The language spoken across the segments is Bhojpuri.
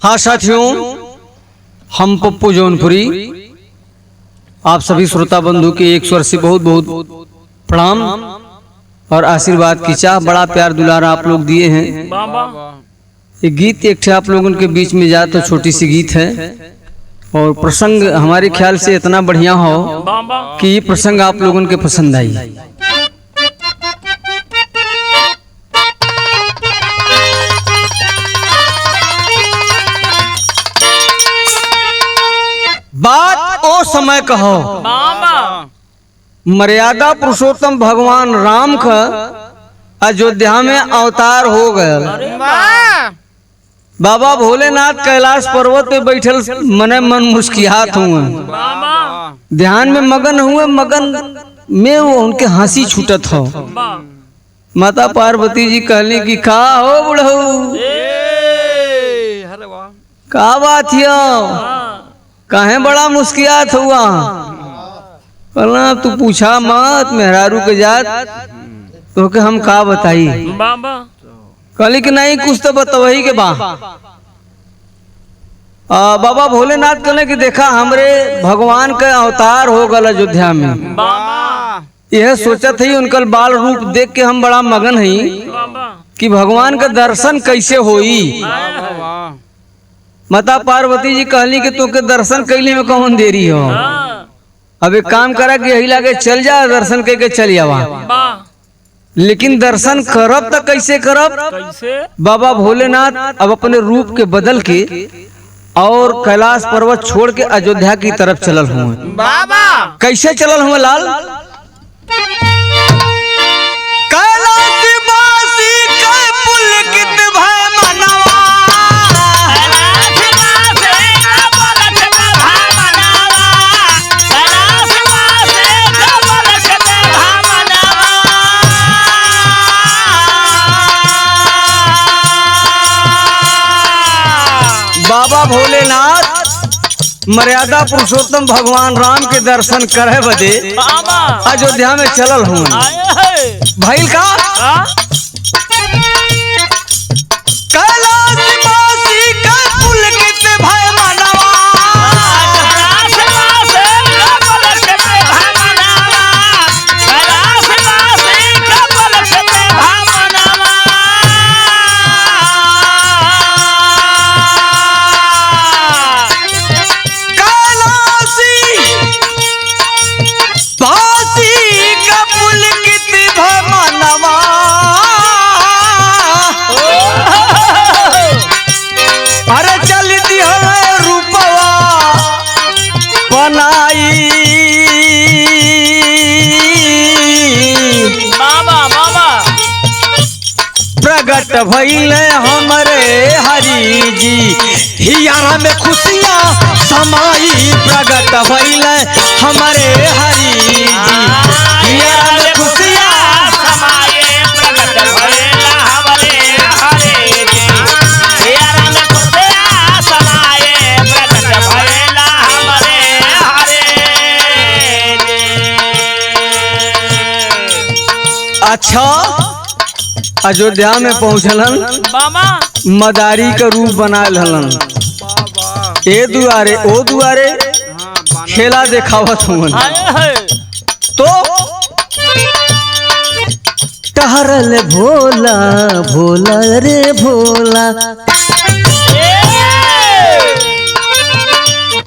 हाँ साथियों, हम पप्पू जौनपुरी आप सभी श्रोता बंधु के एक स्वर से बहुत बहुत प्रणाम और आशीर्वाद की चाह। बड़ा प्यार दुलारा आप लोग दिए हैं। ये गीत एक ठे आप लोगों के बीच में जाए तो छोटी सी गीत है और प्रसंग हमारे ख्याल से इतना बढ़िया हो कि ये प्रसंग आप लोगों के पसंद आई। बात ओ समय कहो मर्यादा पुरुषोत्तम भगवान राम का अयोध्या में अवतार हो गया। बाबा भोलेनाथ कैलाश पर्वत पे बैठल मने मन मुस्कियात हुए, ध्यान में मगन हुए, मगन में वो उनके हंसी छूटत हो। माता पार्वती जी कहली कि का हो बुढ़ऊ, का बात है, काहे बड़ा मुस्कियात हुआ। कहला तू पूछा मत, मेहरारू के जात तो के हम का बताई। कहली कि नहीं कुछ तो बतवही के बा। बाबा भोलेनाथ कहले कि देखा हमरे भगवान का अवतार हो गल अयोध्या में, यह सोचत ही उनका बाल रूप देख के हम बड़ा मगन हई कि भगवान का दर्शन कैसे होई। माता पार्वती जी कहली कि तू के दर्शन कैले में कौन देरी हो, अब एक काम करा कि यही लागे चल जा, दर्शन करके चल जावा। लेकिन दर्शन करब तो कैसे करब। बाबा भोलेनाथ अब अपने रूप के बदल के और कैलाश पर्वत छोड़ के अयोध्या की तरफ चलल हुए। कैसे चलल हुए लाल, बाबा भोलेनाथ मर्यादा पुरुषोत्तम भगवान राम के दर्शन करे बदे अयोध्या में चलल हूँ। भइल का प्रगट भइले हमरे हरि जी, हियारा में खुशियाँ समाई। प्रगट भइले हमरे हरि जी, हियारा में खुशियाँ समाई। प्रगट भइले हमरे हरि जी, हियारा में खुशियाँ समाई। प्रगट भइले हमरे हरि जी। अच्छा अयोध्या में पहुँचलन, मदारी का रूप बनायल हलन, ए दुआरे ओ दुआरे खेला देखावत हुवन। तो टहरल भोला भोला रे भोला,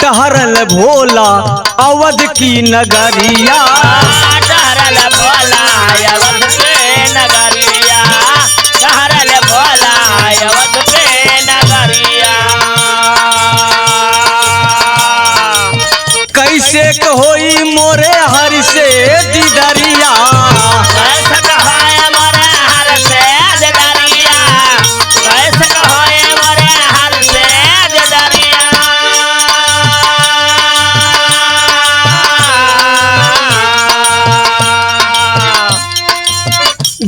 टहरल भोला अवध की नगरिया। टहरल भोला अवध के नगरिया, टहरल भोला अवध के नगरिया। कैसे होई मोरे हरि से दीदारिया, कैसे होई मोरे हरि से दीदारिया, कैसे होई मोरे हरि से दीदारिया।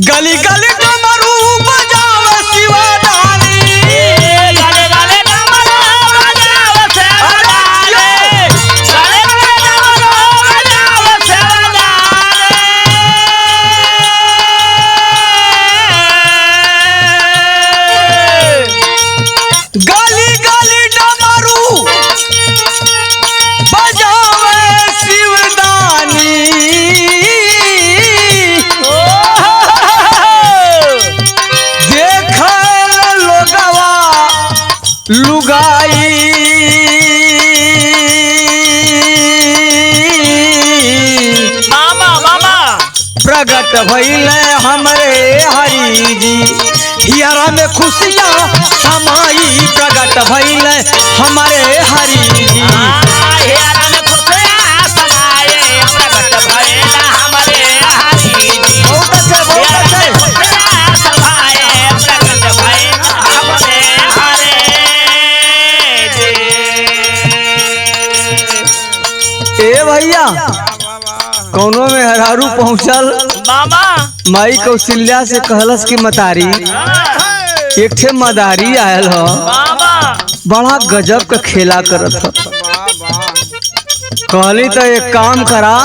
गली गली डमरू बजावे शिवदानी, गली गली डमरू बजावे शिवदानी, गली गली डमरू बजावे लुगाई मामा मामा प्रगट भइल हमरे हरि जी हियरा में खुशियाँ समाई प्रगट भइल हमारे हरि जी हियरा में खुशियाँ समाए प्रगट भइल हमारे हरि जी बहुत अच्छे खुशियाँ समाए प्रगट भइल हमारे हरि जी। ए भैया कौनो में हरारू पहुँचल मामा माई कौशल्या से कहलस की मतारी एक ठे मदारी आयल हो मामा बड़ा गजब का खेला करत हो कहली तो एक काम करा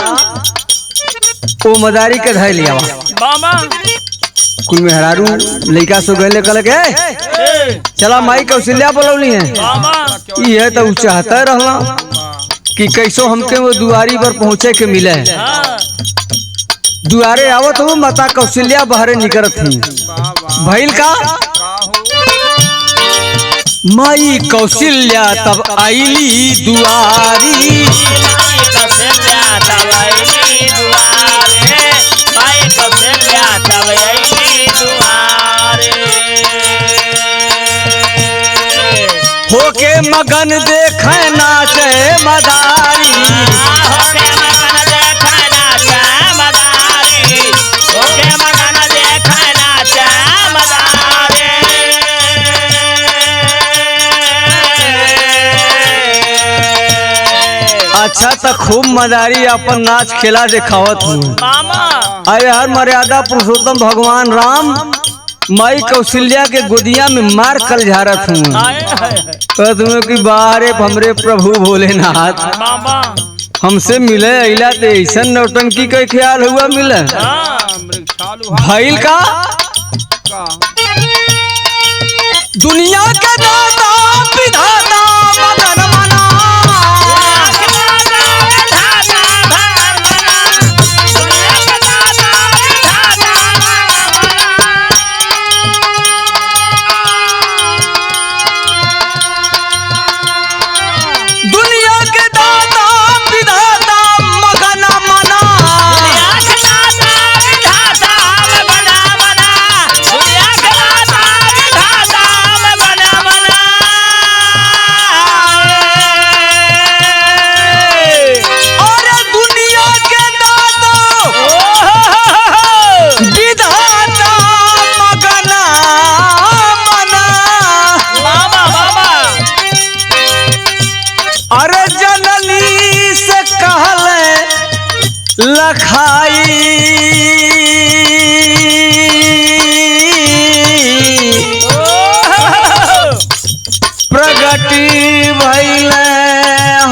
वो मदारी के धै लिया मामा कुल में हरारू लड़का सो गए कल के चला माई कौशल्या बोलौली है मामा ये तो उ चाहता रहला कि कैसो हमके वो दुआरी पर पहुँचे के मिले दुआरे आवत हो माता कौशल्या बहरे निकलत थी भइल का माई कौशल्या तब आईली दुआरी कौशल्या तब आईली दुआरे माई कौशल्या तब आईली दुआरे होके मगन देखे नाचे मदारी होके मगन देखे नाचे मदारी होके मगन देखे नाचे मदारी अच्छा तो खूब मदारी अपन नाच खेला दिखावत हूँ मामा अरे हर मर्यादा पुरुषोत्तम भगवान राम माई कौशल्या के गोदिया में मार कल झारत हूँ तुम्हें कि बाहरे हमरे प्रभु भोलेनाथ मामा हमसे मिले अला तो ऐसा नौटंकी का ख्याल हुआ मिले भइल का दुनिया के दाता विधाता मगन मना दुनिया के दाता विधाता मगन मना और दुनिया के दाता विधाता मगन मना अरे जननी से कहल लखाई प्रगति भइल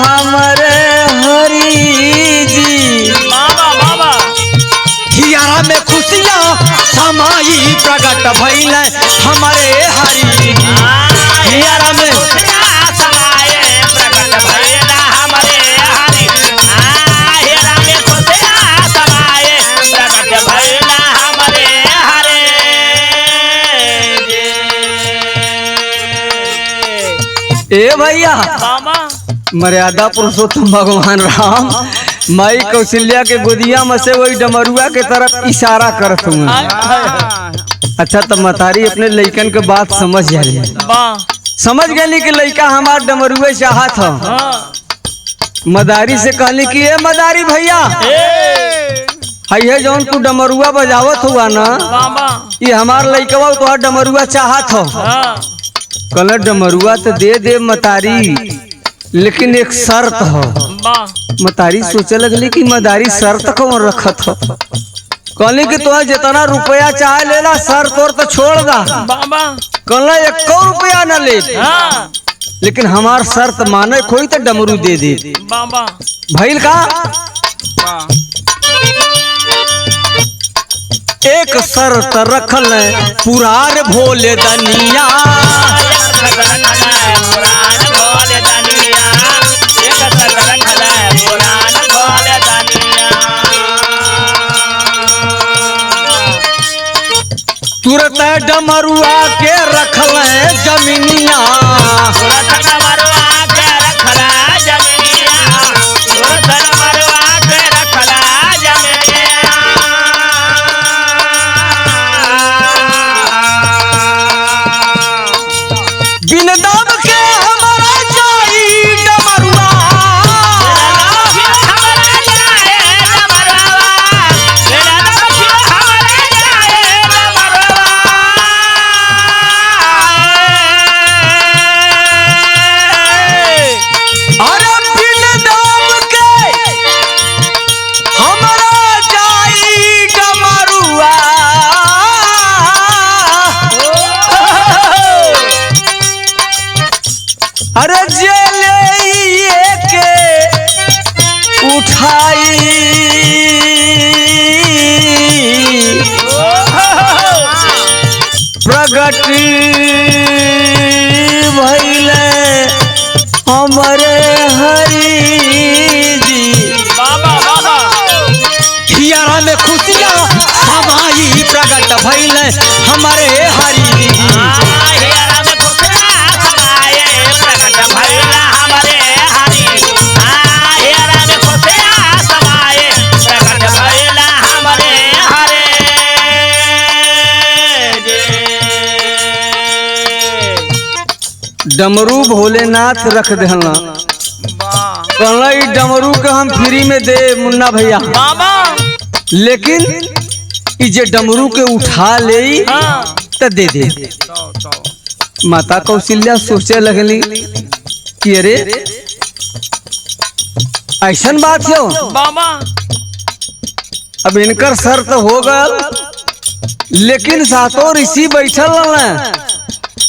हमरे हरि जी हियरा में खुशियाँ समाई प्रगट भइल हमारे हरि जी हियरा में ए भैया मर्यादा पुरुषोत्तम भगवान राम माई कौशल्या के गोदिया में से वही डमरुआ के तरफ इशारा करत हूँ अच्छा तो मतारी अपने लइकन के बात समझ जाली समझ गई कि लइका हमार डमरुए चाहत हो मदारी से कहली कि ए मदारी भैया है जौन तू डमरुआ बजावत हुआ ना ये हमार लइकवा तो डमरुआ चाहत हो कल डमरुआ तो दे दे मतारी लेकिन एक शर्त हो मतारी सोचे लगली कि मदारी शर्त कौन रखत हो कहली कि तो जितना रुपया चाहे लेला शर्त और तो छोड़ दा कहला 1 रुपया न ले लेकिन हमार शर्त माने कोई तो डमरू दे दे भइल का एक शर्त रखल पुरार भोले दनिया तुरंत डमरुआ के रखल जमीनिया अरे जेले के उठाई प्रगट भइले हमरे हरि जी। बाबा बाबा हियारा में खुशियाँ समाई प्रगट भइले हमरे हरि जी। हियारा में खुशियाँ समाए प्रगट भइले हमरे हरि। हियारा में खुशियाँ समाए प्रगट भइले हमरे हरि। डमरू भोलेनाथ रख देहला, कहला ई डमरू के हम फ्री में दे मुन्ना भैया, बाबा लेकिन ई जे डमरू के उठा ले त दे दे। माता कौशल्या सोचे लगली कि अरे ऐसन बात हो, बाबा अब इनकर शर्त हो गल, लेकिन सातों ऋषि बैठल न,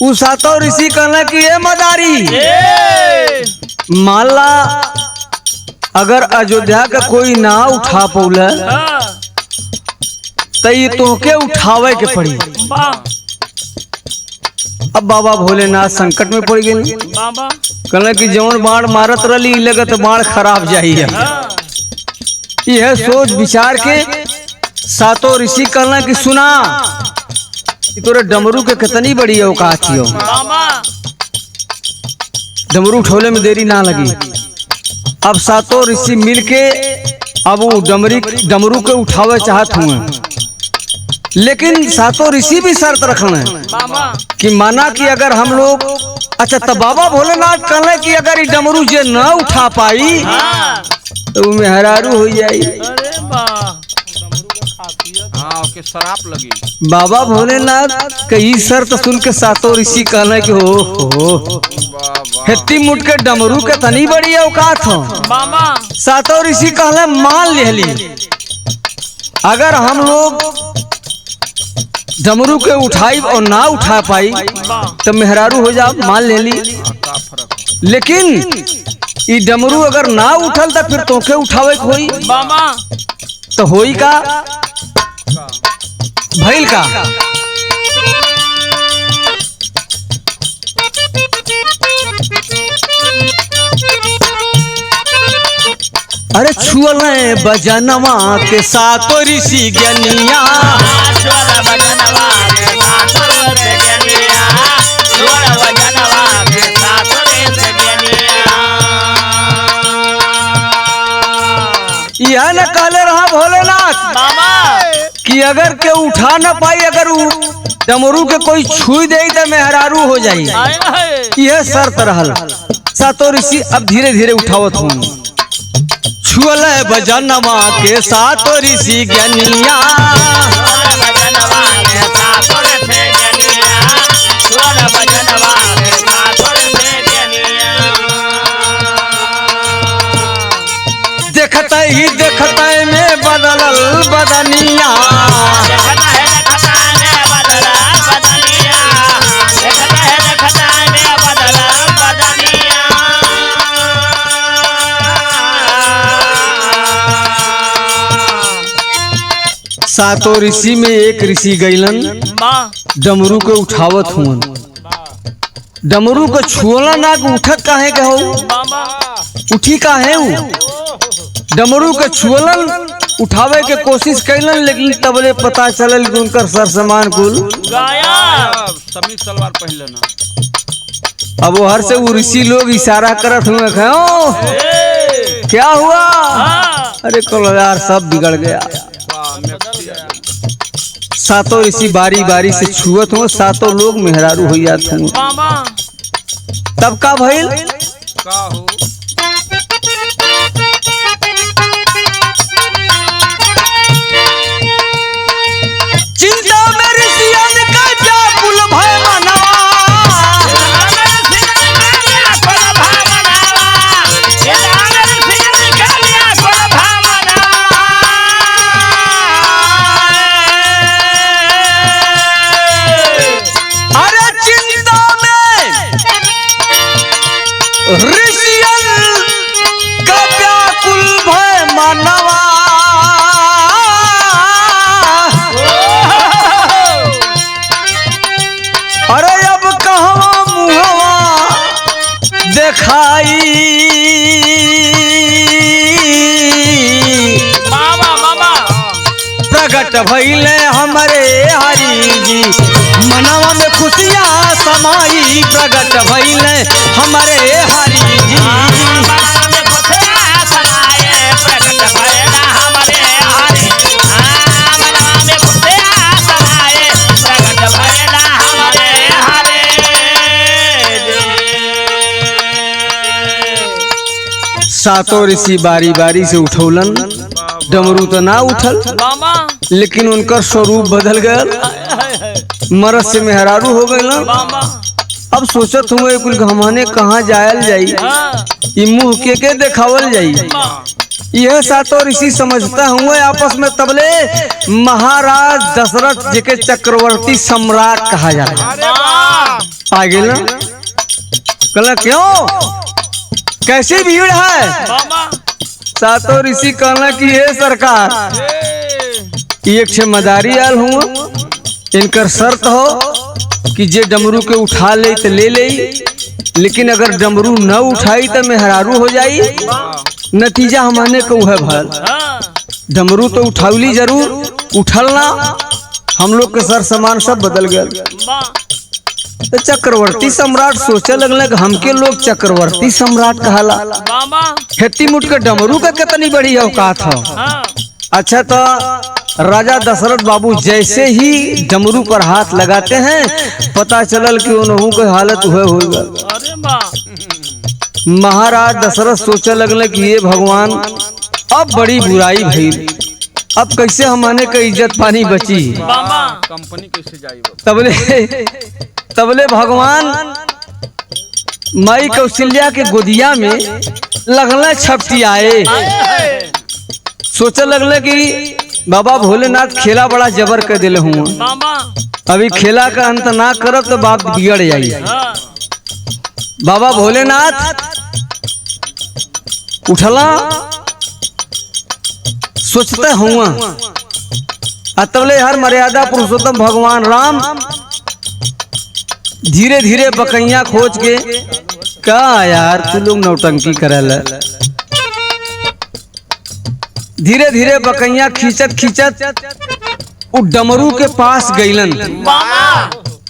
उ सातों ऋषि कहना कि ये मदारी मान ला अगर अयोध्या का कोई ना उठा पौला तो ये तोहके उठावे के पड़ी। अब बाबा भोलेनाथ संकट में पड़ गए, बाबा कहना कि जौन बाण मारत रही लगत बाण खराब जाइए। यह सोच विचार के सातों ऋषि कहना कि सुना कि तोरे डमरू के कितनी बड़ी औकात हो, डमरू उठौले में देरी ना लगी। अब सातों ऋषि मिलके अब वो डमरू के उठावे चाहत हुए, लेकिन सातों ऋषि भी शर्त रखना कि माना कि अगर हम लोग, अच्छा तब बाबा भोलेनाथ कहले कि अगर ये डमरू जे न उठा पाई तो मेहरारू हो जाई। के शराप लगी। बाबा भोलेनाथ कई शर्त सुन के सातों ऋषि कहले कि हो हेती मुट के डमरू के तनी बड़ी औकात हो। सातों ऋषि कहले मान लेली अगर हम लोग डमरू के उठाई और ना उठा पाई तो मेहरारू हो जा, मान लेली। लेकिन ये डमरू अगर ना उठल तो फिर तोके उठावे होई, तो होई का भइल का। अरे छुअल बजनवा के सातों ऋषि ज्ञानिया, यह न कहले रहा भोलेनाथ कि अगर के उठा न पाई, अगर डमरू के कोई छुई दे तो मेहरारू हो जाई। यह शर्त रहल। सातों ऋषि अब धीरे धीरे उठावत हूँ। छुअल बजनवा के सातों ऋषि ज्ञानिया, देखते ही देखते में बदलल बदनिया, सातों ऋषि में एक ऋषि गईलन डमरू के उठावत हुन। डमरू को छुअला ना उठत काहे के हो, उठी काहे हूँ। डमरू के छुअलन उठावे के कोशिश कैलन, लेकिन तबले पता चलल कि उनकर सर सामान कुल समीर सलवार पहले ना। अब वो हर से वो ऋषि लोग इशारा करत हुए क्या हुआ। अरे कल यार सब बिगड़ गया। सातों ऋषि बारी बारी से छुअत हो, सातों लोग मेहरारू हो जाते हो। तब का भइल का हो चिंता में ऋषियन का व्याकुल भय मनवा, अरे चिंता में ऋषियन का व्याकुल भय मानवा अरे अब कहवा मुहवा देखाई प्रगट भइले हमरे हरि जी मनवा में खुशियाँ समाई प्रगट भइले हमरे हरि जी सातों ऋषि बारी बारी से उठौलन डमरू तो ना उठल लेकिन उनका स्वरूप बदल गया मरद से मेहरारू हो गए। अब सोचत हुए कुल घमाने कहाँ जायल जाई ये मुंह के देखावल जाई। यह सातों ऋषि समझता हुए आपस में तबले महाराज दशरथ जी के चक्रवर्ती सम्राट कहा जाता आ गए ना कहला क्यों कैसी भीड़ है। सातों ऋषि कहना कि ये सरकार एक छे मदारी आल हुआ इनकर शर्त हो कि जे डमरू के उठा ले तो ले ले लेकिन अगर डमरू न उठाई तो मेहरारू हो जाई। नतीजा हमारे को है भल डमरू तो उठावली जरूर उठल ना हम लोग के सर सामान सब बदल गया। तो चक्रवर्ती सम्राट सोचे लगल हमके लोग चक्रवर्ती सम्राट कहला खेती मुठ के डमरू का कितनी बड़ी औकात है। अच्छा तो राजा दशरथ बाबू जैसे ही डमरू पर हाथ लगाते हैं पता चलल कि उन्हों की हालत हुए होगा। महाराज दशरथ सोचे लगल कि ये भगवान अब बड़ी बुराई भई अब कैसे हमारे का इज्जत पानी बची कंपनी कैसे जाई तबले भगवान माई कौशल्या के गोदिया में लगल छपटी आए सोचे लगले कि बाबा भोलेनाथ खेला बड़ा जबर कर दिले हुआ अभी खेला का अंत ना करब तो बाप बिगड़ जाई। बाबा भोलेनाथ उठला सोचते हुआ तबले हर मर्यादा पुरुषोत्तम भगवान राम धीरे धीरे बकैया खोज के का यार तू लोग नौटंकी करल धीरे धीरे बकैया खींचत खींचत उ डमरू के पास गईलन।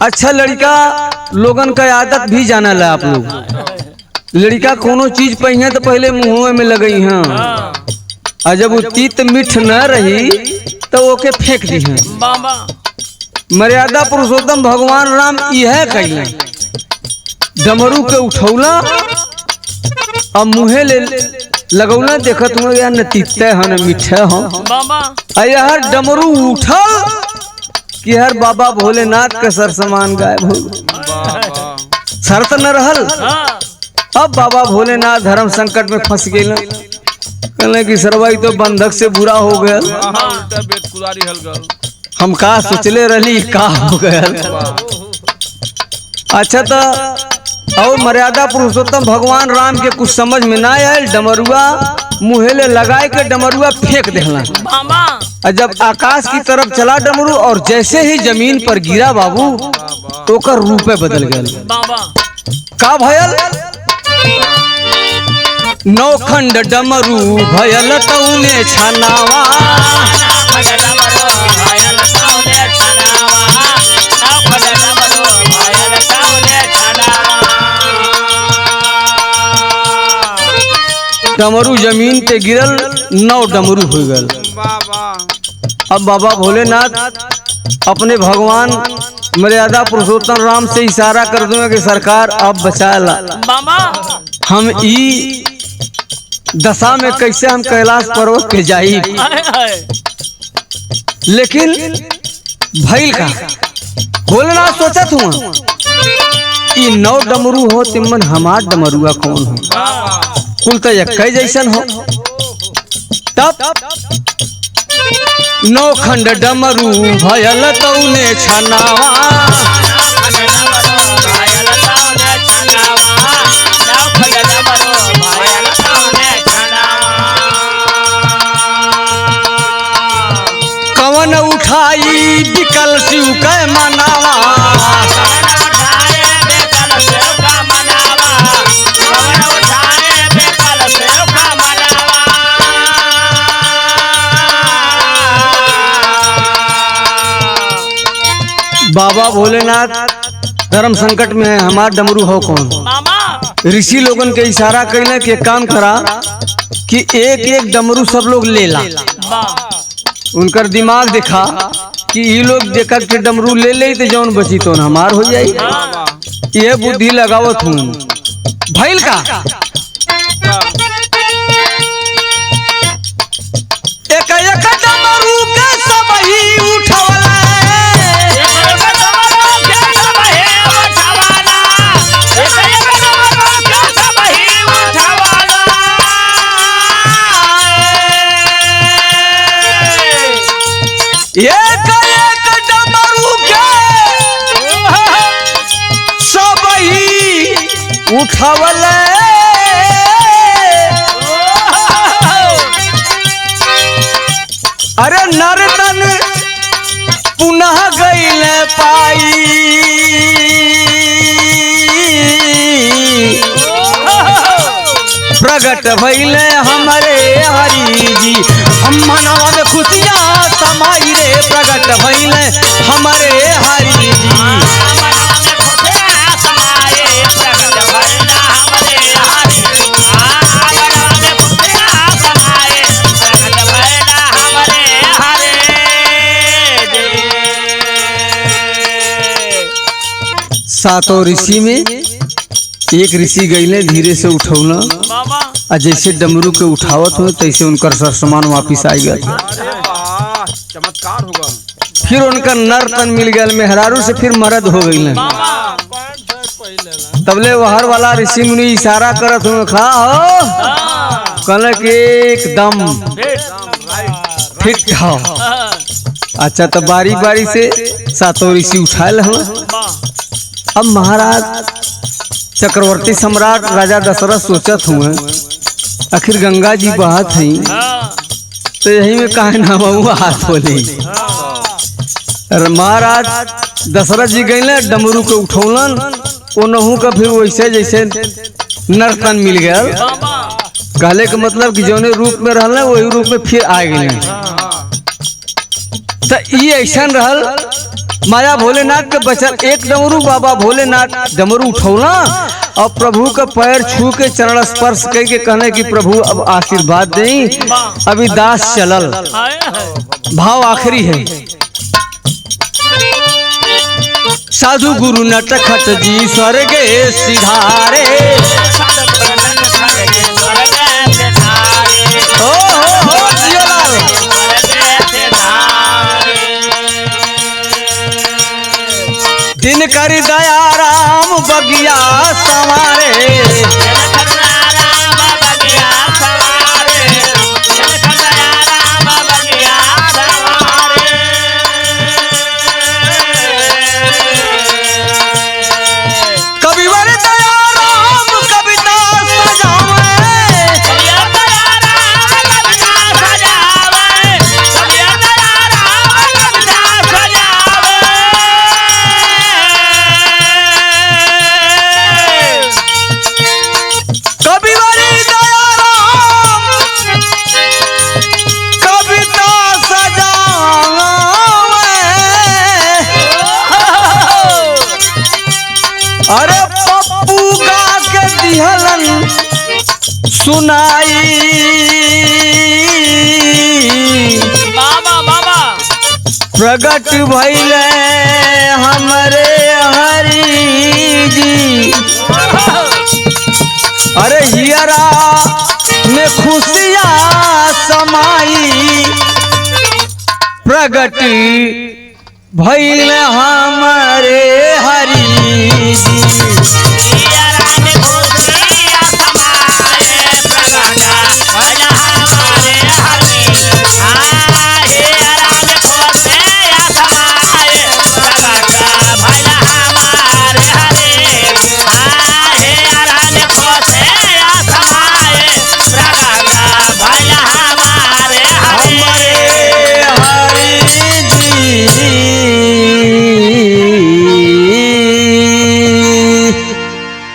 अच्छा लड़का लोगन का आदत भी जानल है आप लोग लड़का कोनो चीज पहिए तो पहले मुंह में लगई है और जब वो तीत मीठ न रही तो ओके फेंक दी है। मर्यादा पुरुषोत्तम भगवान राम यह कहले डमरू के उठौला अब मुहे ले लगौला देखत हुए यार न तीते हैं न मीठे हैं यार डमरू उठल कि हर बाबा भोलेनाथ के सर समान गायब हो शर्त न रहल। अब बाबा भोलेनाथ धर्म संकट में फंस गए कहले कि सरवाई तो बंधक से बुरा हो गया हम का सोचले रही का हो गया। अच्छा तो और मर्यादा पुरुषोत्तम भगवान राम के कुछ समझ में ना आयल डमरुआ मुहेले लगाए के डमरुआ फेंक देला और जब आकाश की तरफ चला डमरू और जैसे ही जमीन पर गिरा बाबू तो कर रूपे बदल गए। का भयल नौखंड डमरू भयल तौने छनावा डमरू जमीन पे गिरल 9 डमरू हो गल। अब बाबा भोलेनाथ अपने भगवान मर्यादा पुरुषोत्तम राम से इशारा कर दूंगा कि सरकार अब बचा ला हम ई दशा में कैसे हम कैलाश पर्वत पे जाई। लेकिन भइल का भोलेनाथ सोचत हुआ कि 9 डमरू हो तिमन हमार डमरुआ कौन हो कुल तो एक जैसन हो। तब 9 खंड डमरू भयल तौने छनावा बाबा भोलेनाथ धर्म संकट में है, हमार डमरू हो कौन। मामा ऋषि लोगन के इशारा कैले कि काम करा कि एक एक डमरू सब लोग ले ला। उनकर दिमाग देखा कि ये लोग जेकर के डमरू ले ले तो जौन बची तो हमार हो जाई। ये बुद्धि लगावत हूँ भइल का एक एक डमरू के सब ही उठवला एक एक डमरू के सब ही उठवले अरे नर्तन पुनः गईले पाई प्रगट भइले हमारे हरि जी हम मनवा में खुशियाँ समाई रे प्रगट भइले हमारे हरि जी। सातों ऋषि में एक ऋषि गईले धीरे से उठौला और जैसे डमरू के उठावत हो तैसे उनकर सामान वापिस आई गए। चमत्कार होगा। फिर उनका नर तन मिल गया, मेहरारू से फिर मर्द हो गई। तबले वहर वाला ऋषि मुनि इशारा करत हो खा हो कहले कि एकदम फिट हो। अच्छा तो बारी बारी से सातों ऋषि उठाए हो। अब महाराज चक्रवर्ती सम्राट राजा दशरथ सोचत हुए आखिर गंगा जी बहत हैं तो यही में काहे नाम हाथ बोले। महाराज दशरथ जी गए डमरू के उठौलन ओनहू का फिर वैसे जैसे नर्तन मिल गया। कहले के मतलब कि जौने रूप में रहल वही रूप में फिर आ गए। तो ये ऐसा रहल माया भोलेनाथ के बचल एक डमरू बाबा भोलेनाथ डमरू उठौला और प्रभु का पैर छू के चरण स्पर्श करके कहने कि प्रभु अब आशीर्वाद दें अभी दास चलल। भाव आखिरी है साधु गुरु नटखट जी स्वर्ग सिधारे दिन कर दया राम बगिया सवारे कविवर दया राम कविता अरे पप्पू गा के दिहलन सुनाई बाबा बाबा प्रगट भइले हमरे हरि जी। अरे हियरा में खुशियाँ समाई प्रगट भइले हमरे